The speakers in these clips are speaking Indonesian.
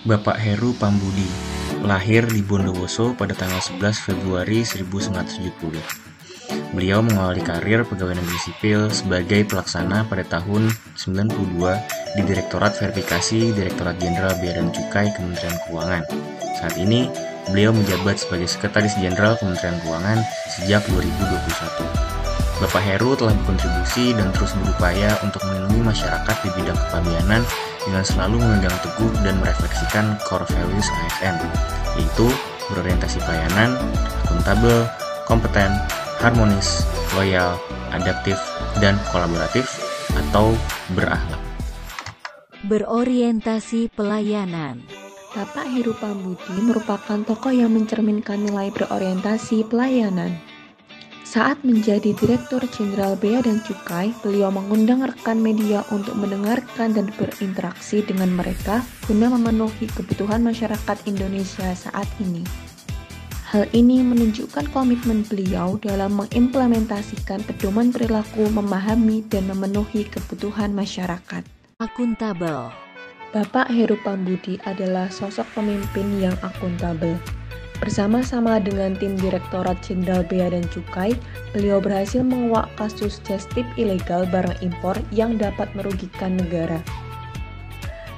Bapak Heru Pambudi, lahir di Bondowoso pada tanggal 11 Februari 1970. Beliau mengawali karir pegawai negeri sipil sebagai pelaksana pada tahun 92 di Direktorat Verifikasi Direktorat Jenderal Bea dan Cukai Kementerian Keuangan. Saat ini, beliau menjabat sebagai Sekretaris Jenderal Kementerian Keuangan sejak 2021. Bapak Heru telah berkontribusi dan terus berupaya untuk melindungi masyarakat di bidang kepabianan dengan selalu memegang teguh dan merefleksikan core values ASN, yaitu berorientasi pelayanan, akuntabel, kompeten, harmonis, loyal, adaptif, dan kolaboratif atau berakhlak. Berorientasi pelayanan. Bapak Heru Pambudi merupakan tokoh yang mencerminkan nilai berorientasi pelayanan. Saat menjadi Direktur Jenderal Bea dan Cukai, beliau mengundang rekan media untuk mendengarkan dan berinteraksi dengan mereka guna memenuhi kebutuhan masyarakat Indonesia saat ini. Hal ini menunjukkan komitmen beliau dalam mengimplementasikan pedoman perilaku memahami dan memenuhi kebutuhan masyarakat. Akuntabel. Bapak Heru Pambudi adalah sosok pemimpin yang akuntabel. Bersama-sama dengan tim Direktorat Jenderal Bea dan Cukai, beliau berhasil menguak kasus just tip ilegal barang impor yang dapat merugikan negara.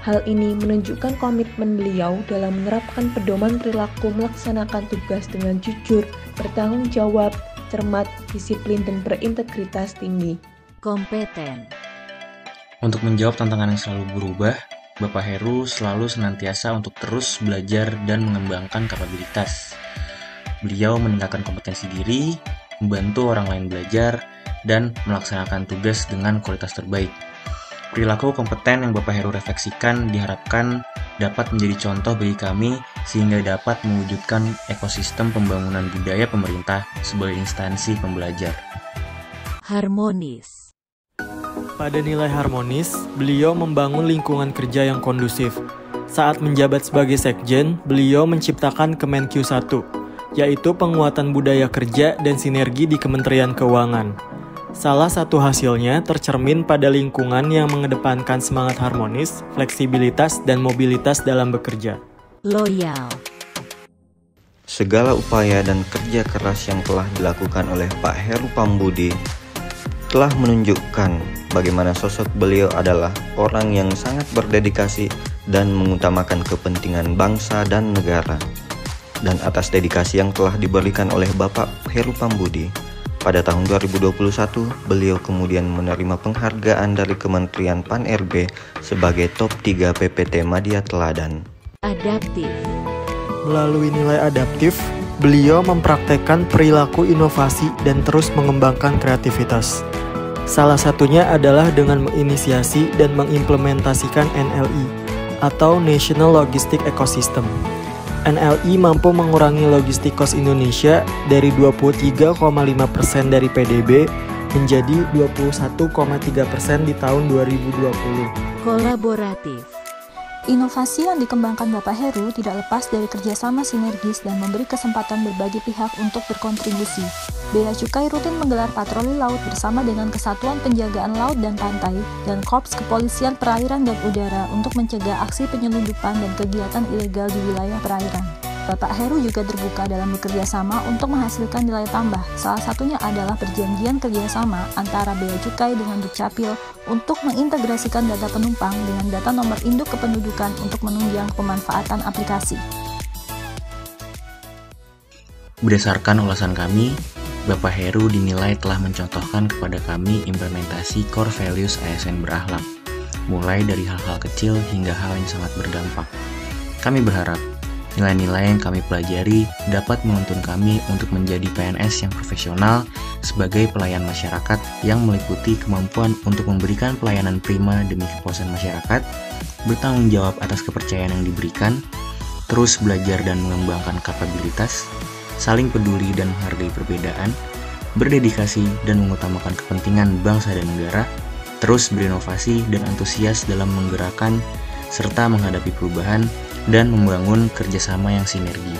Hal ini menunjukkan komitmen beliau dalam menerapkan pedoman perilaku melaksanakan tugas dengan jujur, bertanggung jawab, cermat, disiplin, dan berintegritas tinggi. Kompeten. Untuk menjawab tantangan yang selalu berubah, Bapak Heru selalu senantiasa untuk terus belajar dan mengembangkan kapabilitas. Beliau meningkatkan kompetensi diri, membantu orang lain belajar, dan melaksanakan tugas dengan kualitas terbaik. Perilaku kompeten yang Bapak Heru refleksikan diharapkan dapat menjadi contoh bagi kami sehingga dapat mewujudkan ekosistem pembangunan budaya pemerintah sebagai instansi pembelajar. Harmonis. Pada nilai harmonis, beliau membangun lingkungan kerja yang kondusif. Saat menjabat sebagai Sekjen, beliau menciptakan Kemenq 1, yaitu penguatan budaya kerja dan sinergi di Kementerian Keuangan. Salah satu hasilnya tercermin pada lingkungan yang mengedepankan semangat harmonis, fleksibilitas, dan mobilitas dalam bekerja. Loyal. Segala upaya dan kerja keras yang telah dilakukan oleh Pak Heru Pambudi telah menunjukkan bagaimana sosok beliau adalah orang yang sangat berdedikasi dan mengutamakan kepentingan bangsa dan negara. Dan atas dedikasi yang telah diberikan oleh Bapak Heru Pambudi, pada tahun 2021 beliau kemudian menerima penghargaan dari Kementerian Pan-RB sebagai top 3 PPT Madya Teladan. Adaptif. Melalui nilai adaptif, beliau mempraktekkan perilaku inovasi dan terus mengembangkan kreativitas. Salah satunya adalah dengan menginisiasi dan mengimplementasikan NLI atau National Logistic Ecosystem. NLI mampu mengurangi logistik cost Indonesia dari 23,5% dari PDB menjadi 21,3% di tahun 2020. Kolaboratif. Inovasi yang dikembangkan Bapak Heru tidak lepas dari kerjasama sinergis dan memberi kesempatan berbagai pihak untuk berkontribusi. Bea Cukai rutin menggelar patroli laut bersama dengan Kesatuan Penjagaan Laut dan Pantai dan Korps Kepolisian Perairan dan Udara untuk mencegah aksi penyelundupan dan kegiatan ilegal di wilayah perairan. Bapak Heru juga terbuka dalam bekerja sama untuk menghasilkan nilai tambah. Salah satunya adalah perjanjian kerjasama antara Bea Cukai dengan Dukcapil untuk mengintegrasikan data penumpang dengan data nomor induk kependudukan untuk menunjang pemanfaatan aplikasi. Berdasarkan ulasan kami, Bapak Heru dinilai telah mencontohkan kepada kami implementasi core values ASN berakhlak, mulai dari hal-hal kecil hingga hal yang sangat berdampak. Kami berharap nilai-nilai yang kami pelajari dapat menuntun kami untuk menjadi PNS yang profesional sebagai pelayan masyarakat yang meliputi kemampuan untuk memberikan pelayanan prima demi kepuasan masyarakat, bertanggung jawab atas kepercayaan yang diberikan, terus belajar dan mengembangkan kapabilitas, saling peduli dan menghargai perbedaan, berdedikasi dan mengutamakan kepentingan bangsa dan negara, terus berinovasi dan antusias dalam menggerakkan serta menghadapi perubahan dan membangun kerjasama yang sinergi.